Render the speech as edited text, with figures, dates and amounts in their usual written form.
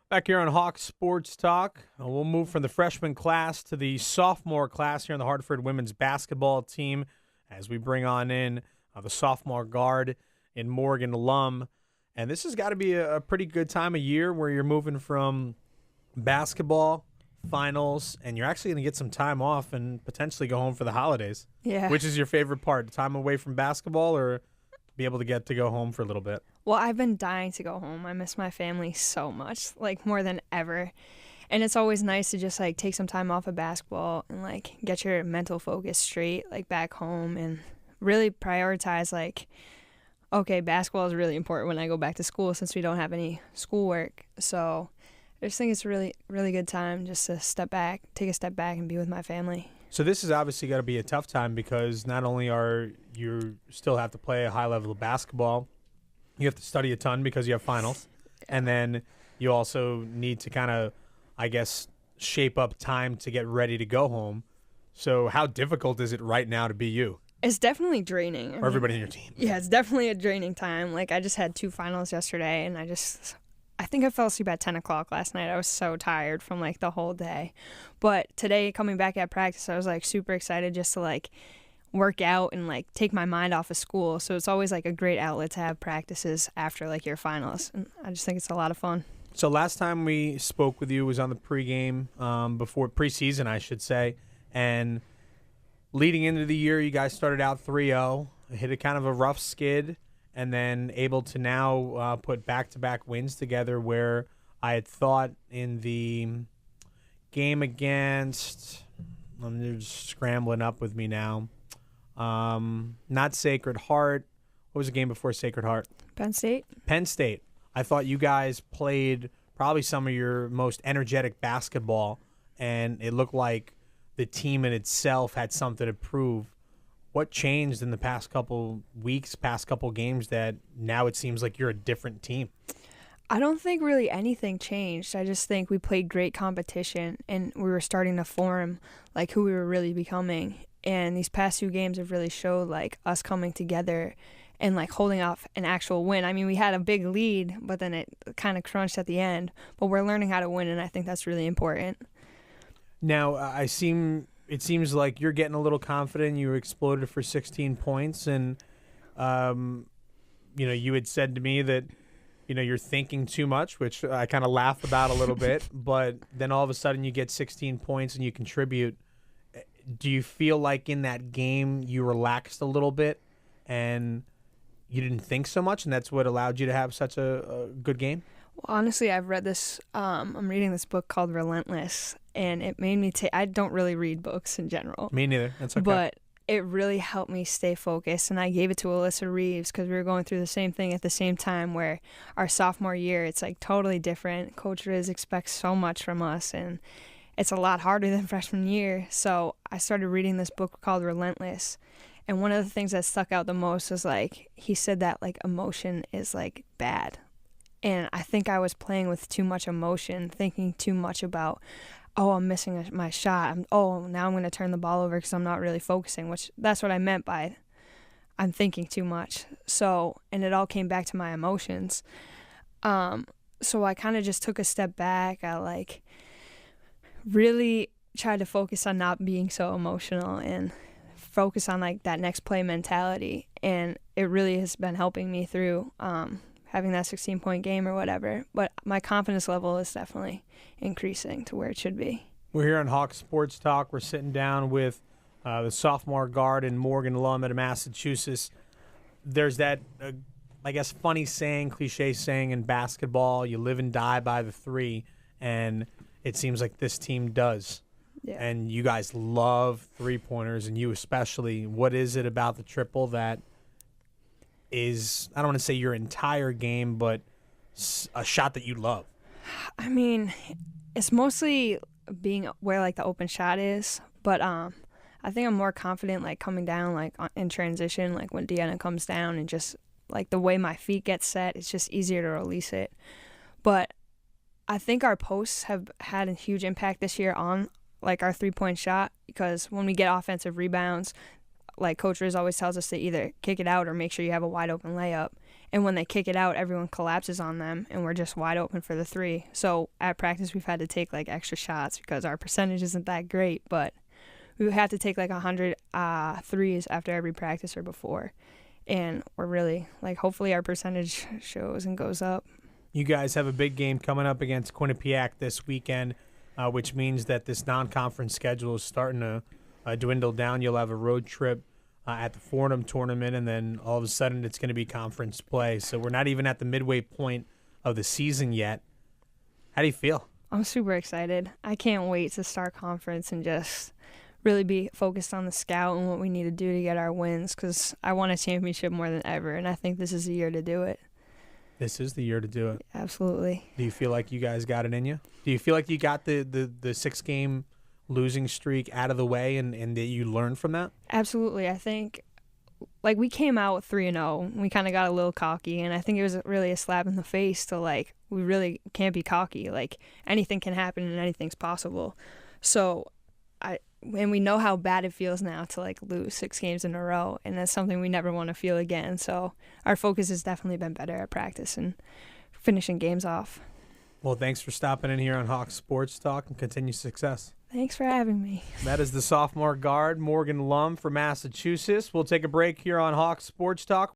Back here on Hawk Sports Talk, we'll move from the freshman class to the sophomore class here on the Hartford women's basketball team as we bring on in the sophomore guard in Morgan Lumb. And this has got to be a pretty good time of year where you're moving from basketball, finals, and you're actually going to get some time off and potentially go home for the holidays. Yeah. Which is your favorite part, time away from basketball or be able to get to go home for a little bit? Well, I've been dying to go home. I miss my family so much, like more than ever. And it's always nice to just like take some time off of basketball and like get your mental focus straight, like back home, and really prioritize like, okay, basketball is really important when I go back to school since we don't have any schoolwork. So I just think it's a really, really good time just to take a step back and be with my family. So this is obviously got to be a tough time because not only are you still have to play a high level of basketball, you have to study a ton because you have finals, and then you also need to kind of, I guess, shape up time to get ready to go home. So how difficult is it right now to be you? It's definitely draining. Or everybody in your team? Yeah, it's definitely a draining time. Like I just had 2 finals yesterday, and I think I fell asleep at 10 o'clock last night. I was so tired from like the whole day. But today coming back at practice, I was like super excited just to like work out and like take my mind off of school. So it's always like a great outlet to have practices after like your finals. And I just think it's a lot of fun. So last time we spoke with you was on the pregame, before preseason, I should say. And leading into the year, you guys started out 3-0, hit a kind of a rough skid, and then able to now put back-to-back wins together where I had thought in the game against, I'm just scrambling up with me now, not Sacred Heart. What was the game before Sacred Heart? Penn State. Penn State. I thought you guys played probably some of your most energetic basketball, and it looked like the team in itself had something to prove. What changed in the past couple weeks, past couple games that now it seems like you're a different team? I don't think really anything changed. I just think we played great competition, and we were starting to form like who we were really becoming. And these past 2 games have really showed like us coming together and like holding off an actual win. I mean, we had a big lead, but then it kind of crunched at the end. But we're learning how to win, and I think that's really important. Now, it seems like you're getting a little confident. You exploded for 16 points, and you had said to me that you're thinking too much, which I kind of laugh about a little bit. But then all of a sudden, you get 16 points and you contribute. Do you feel like in that game you relaxed a little bit and you didn't think so much, and that's what allowed you to have such a good game? Well, honestly, I've read this. I'm reading this book called Relentless, and it made me I don't really read books in general. Me neither. That's okay. But it really helped me stay focused, and I gave it to Alyssa Reeves because we were going through the same thing at the same time where our sophomore year, it's like totally different. Coach Riz expects so much from us, and it's a lot harder than freshman year. So I started reading this book called Relentless, and one of the things that stuck out the most was like he said that like emotion is like bad. And I think I was playing with too much emotion, thinking too much about, oh, I'm missing my shot. Now I'm going to turn the ball over because I'm not really focusing, which that's what I meant by I'm thinking too much. So, and it all came back to my emotions. So I kind of just took a step back. I like really tried to focus on not being so emotional and focus on like that next play mentality. And it really has been helping me through having that 16-point game or whatever. But my confidence level is definitely increasing to where it should be. We're here on Hawk Sports Talk. We're sitting down with the sophomore guard in Morgan Lumb at Massachusetts. There's that, I guess, funny saying, cliche saying in basketball, you live and die by the 3, and it seems like this team does. Yeah. And you guys love three-pointers, and you especially. What is it about the triple that is, I don't want to say your entire game, but a shot that you love? I mean, it's mostly being where like the open shot is, but I think I'm more confident like coming down like in transition, like when Deanna comes down, and just like the way my feet get set, it's just easier to release it. But I think our posts have had a huge impact this year on like our 3-point shot, because when we get offensive rebounds, like Coach Riz always tells us to either kick it out or make sure you have a wide open layup. And when they kick it out, everyone collapses on them, and we're just wide open for the three. So at practice, we've had to take like extra shots because our percentage isn't that great, but we have to take like 100 threes after every practice or before. And we're really, like, hopefully our percentage shows and goes up. You guys have a big game coming up against Quinnipiac this weekend, which means that this non-conference schedule is starting to dwindle down. You'll have a road trip at the Fordham tournament, and then all of a sudden it's going to be conference play. So we're not even at the midway point of the season yet. How do you feel? I'm super excited. I can't wait to start conference and just really be focused on the scout and what we need to do to get our wins, because I want a championship more than ever, and I think this is the year to do it. This is the year to do it. Absolutely. Do you feel like you guys got it in you? Do you feel like you got the 6-game losing streak out of the way and that you learned from that? Absolutely. I think, like, we came out 3-0. We kind of got a little cocky, and I think it was really a slap in the face to, like, we really can't be cocky. Like, anything can happen and anything's possible. So and we know how bad it feels now to, like, lose 6 games in a row, and that's something we never want to feel again. So our focus has definitely been better at practice and finishing games off. Well, thanks for stopping in here on Hawks Sports Talk, and continue success. Thanks for having me. That is the sophomore guard, Morgan Lumb from Massachusetts. We'll take a break here on Hawks Sports Talk.